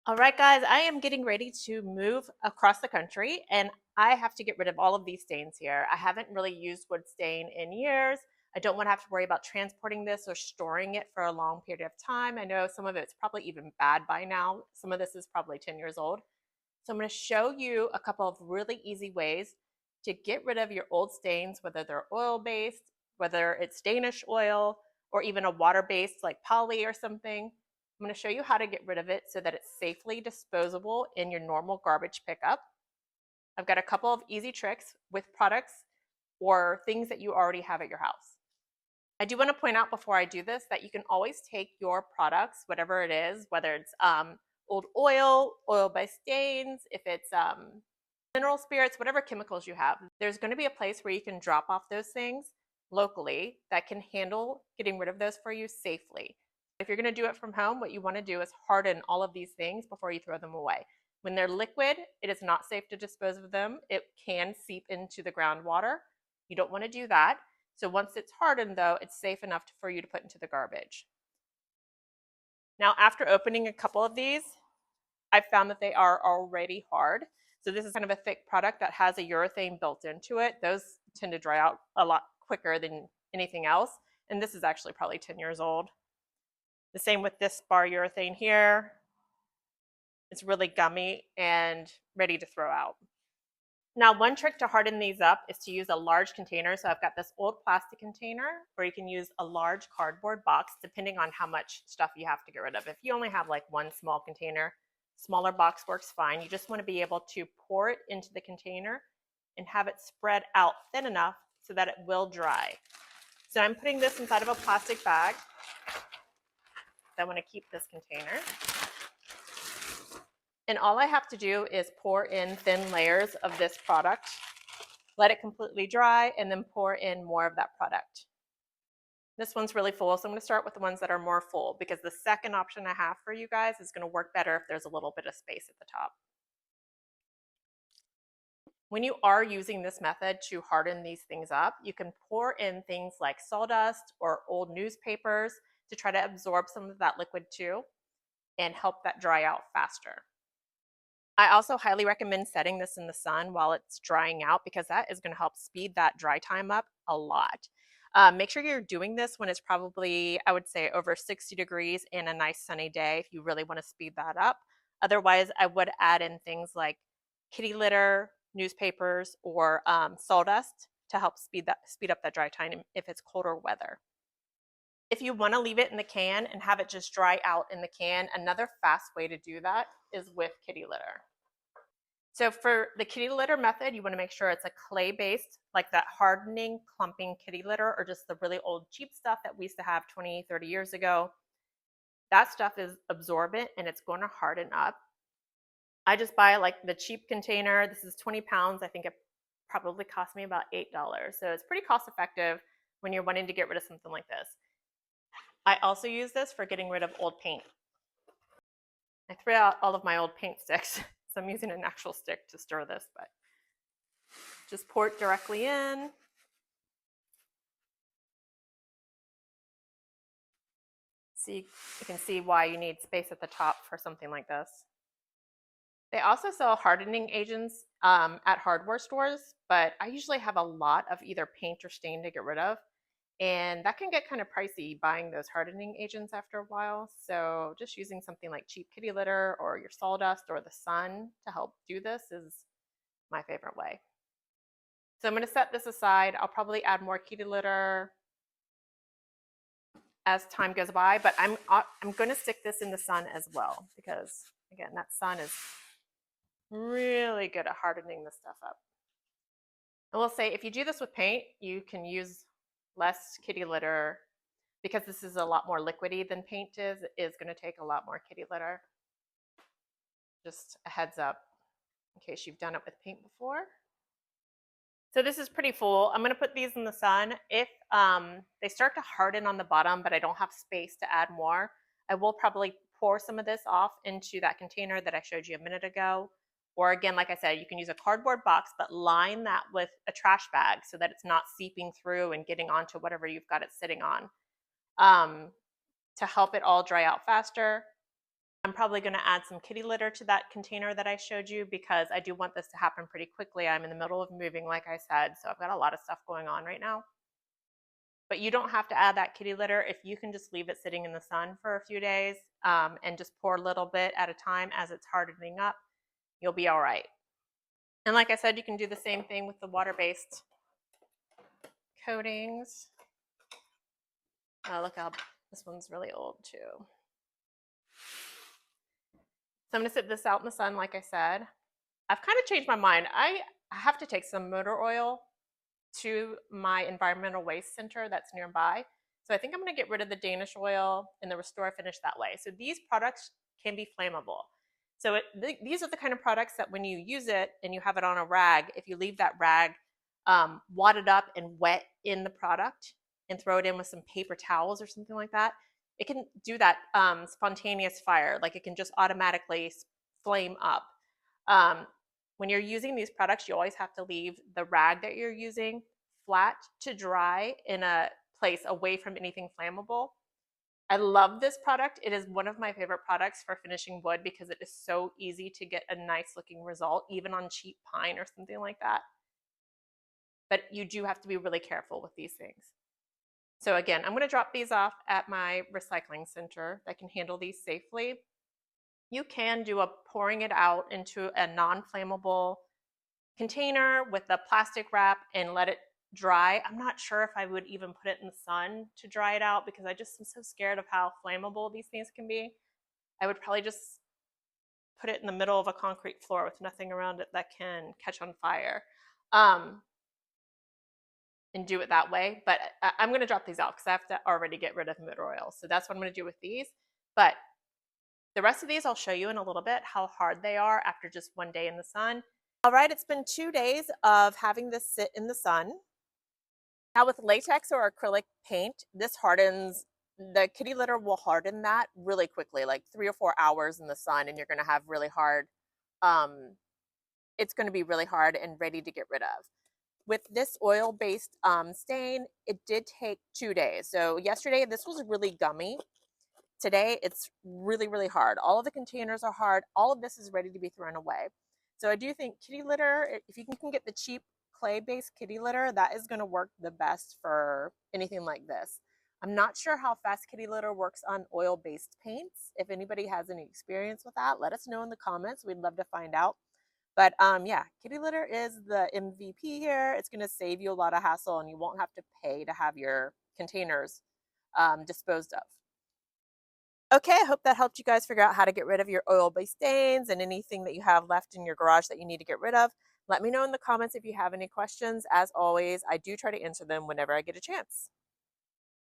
All right, guys, I am getting ready to move across the country and I have to get rid of all of these stains here. I haven't really used wood stain in years. I don't want to have to worry about transporting this or storing it for a long period of time. I know some of it's probably even bad by now. Some of this is probably 10 years old. So I'm going to show you a couple of really easy ways to get rid of your old stains, whether they're oil-based, whether it's Danish oil, or even a water-based like poly or something. I'm going to show you how to get rid of it so that it's safely disposable in your normal garbage pickup. I've got a couple of easy tricks with products or things that you already have at your house. I do want to point out before I do this that you can always take your products, whatever it is, whether it's old oil-based stains, if it's mineral spirits, whatever chemicals you have, there's going to be a place where you can drop off those things locally that can handle getting rid of those for you safely. If you're going to do it from home, what you want to do is harden all of these things before you throw them away. When they're liquid, it is not safe to dispose of them. It can seep into the groundwater. You don't want to do that. So once it's hardened, though, it's safe enough for you to put into the garbage. Now, after opening a couple of these, I've found that they are already hard. So this is kind of a thick product that has a urethane built into it. Those tend to dry out a lot quicker than anything else. And this is actually probably 10 years old. The same with this bar urethane here. It's really gummy and ready to throw out. Now, one trick to harden these up is to use a large container. So I've got this old plastic container, or you can use a large cardboard box, depending on how much stuff you have to get rid of. If you only have like one small container, smaller box works fine. You just want to be able to pour it into the container and have it spread out thin enough so that it will dry. So I'm putting this inside of a plastic bag. I want to keep this container. And all I have to do is pour in thin layers of this product, let it completely dry, and then pour in more of that product. This one's really full, so I'm going to start with the ones that are more full because the second option I have for you guys is going to work better if there's a little bit of space at the top. When you are using this method to harden these things up, you can pour in things like sawdust or old newspapers to try to absorb some of that liquid too and help that dry out faster. I also highly recommend setting this in the sun while it's drying out because that is going to help speed that dry time up a lot. Make sure you're doing this when it's probably, I would say, over 60 degrees and a nice sunny day if you really want to speed that up. Otherwise, I would add in things like kitty litter, newspapers, or sawdust to help speed up that dry time if it's colder weather. If you want to leave it in the can and have it just dry out in the can, another fast way to do that is with kitty litter. So for the kitty litter method, you want to make sure it's a clay-based, like that hardening, clumping kitty litter, or just the really old cheap stuff that we used to have 20, 30 years ago. That stuff is absorbent and it's going to harden up. I just buy like the cheap container. This is 20 pounds. I think it probably cost me about $8. So it's pretty cost effective when you're wanting to get rid of something like this. I also use this for getting rid of old paint. I threw out all of my old paint sticks, so I'm using an actual stick to stir this, but just pour it directly in. See, you can see why you need space at the top for something like this. They also sell hardening agents at hardware stores, but I usually have a lot of either paint or stain to get rid of. And that can get kind of pricey buying those hardening agents after a while. So just using something like cheap kitty litter or your sawdust or the sun to help do this is my favorite way. So I'm going to set this aside. I'll probably add more kitty litter as time goes by, but I'm going to stick this in the sun as well because, again, that sun is really good at hardening this stuff up. I will say if you do this with paint, you can use less kitty litter because this is a lot more liquidy than paint is. It is going to take a lot more kitty litter. Just a heads up in case you've done it with paint before. So this is pretty full. I'm going to put these in the sun. If they start to harden on the bottom, but I don't have space to add more, I will probably pour some of this off into that container that I showed you a minute ago. Or again, like I said, you can use a cardboard box, but line that with a trash bag so that it's not seeping through and getting onto whatever you've got it sitting on to help it all dry out faster. I'm probably going to add some kitty litter to that container that I showed you because I do want this to happen pretty quickly. I'm in the middle of moving, like I said, so I've got a lot of stuff going on right now. But you don't have to add that kitty litter if you can just leave it sitting in the sun for a few days and just pour a little bit at a time as it's hardening up. You'll be all right. And like I said, you can do the same thing with the water-based coatings. Look how this one's really old too. So I'm going to sit this out in the sun, like I said. I've kind of changed my mind. I have to take some motor oil to my environmental waste center that's nearby. So I think I'm going to get rid of the Danish oil and the Restore Finish that way. So these products can be flammable. So these are the kind of products that when you use it and you have it on a rag, if you leave that rag wadded up and wet in the product and throw it in with some paper towels or something like that, it can do that spontaneous fire. Like it can just automatically flame up. When you're using these products, you always have to leave the rag that you're using flat to dry in a place away from anything flammable. I love this product. It is one of my favorite products for finishing wood because it is so easy to get a nice looking result, even on cheap pine or something like that. But you do have to be really careful with these things. So again, I'm going to drop these off at my recycling center that can handle these safely. You can do a pouring it out into a non-flammable container with a plastic wrap and let it dry. I'm not sure if I would even put it in the sun to dry it out because I just am so scared of how flammable these things can be. I would probably just put it in the middle of a concrete floor with nothing around it that can catch on fire. And do it that way. But I'm going to drop these out because I have to already get rid of motor oil. So that's what I'm going to do with these. But the rest of these I'll show you in a little bit how hard they are after just one day in the sun. All right, it's been 2 days of having this sit in the sun. Now with latex or acrylic paint, this hardens, the kitty litter will harden that really quickly, like 3 or 4 hours in the sun, and you're going to have really hard, it's going to be really hard and ready to get rid of. With this oil-based stain, it did take 2 days. So yesterday, this was really gummy. Today, it's really, really hard. All of the containers are hard. All of this is ready to be thrown away. So I do think kitty litter, if you can get the cheap clay-based kitty litter, that is going to work the best for anything like this. I'm not sure how fast kitty litter works on oil-based paints. If anybody has any experience with that, let us know in the comments. We'd love to find out. But yeah, kitty litter is the MVP here. It's going to save you a lot of hassle and you won't have to pay to have your containers disposed of. Okay, I hope that helped you guys figure out how to get rid of your oil-based stains and anything that you have left in your garage that you need to get rid of. Let me know in the comments if you have any questions. As always, I do try to answer them whenever I get a chance.